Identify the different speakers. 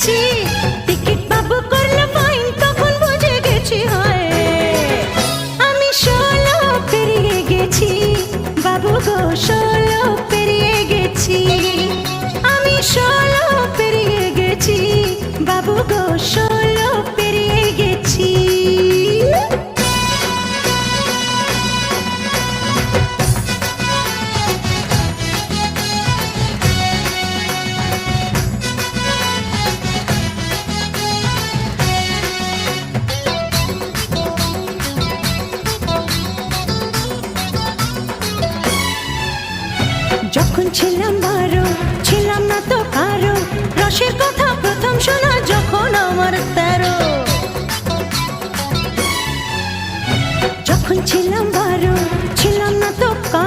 Speaker 1: গেছি, টিকিট বাবু করলো ফাইন, তখন বুঝে গেছি হয় আমি 16 পেরিয়ে গেছি, বাবু গো 16 পেরিয়ে গেছি, আমি 16 পেরিয়ে গেছি, বাবু গো 16 পেরিয়ে গেছি। যখন ছিলাম 12, ছিলাম না তো কারো, রসের কথা প্রথম শোনা যখন আমার 13।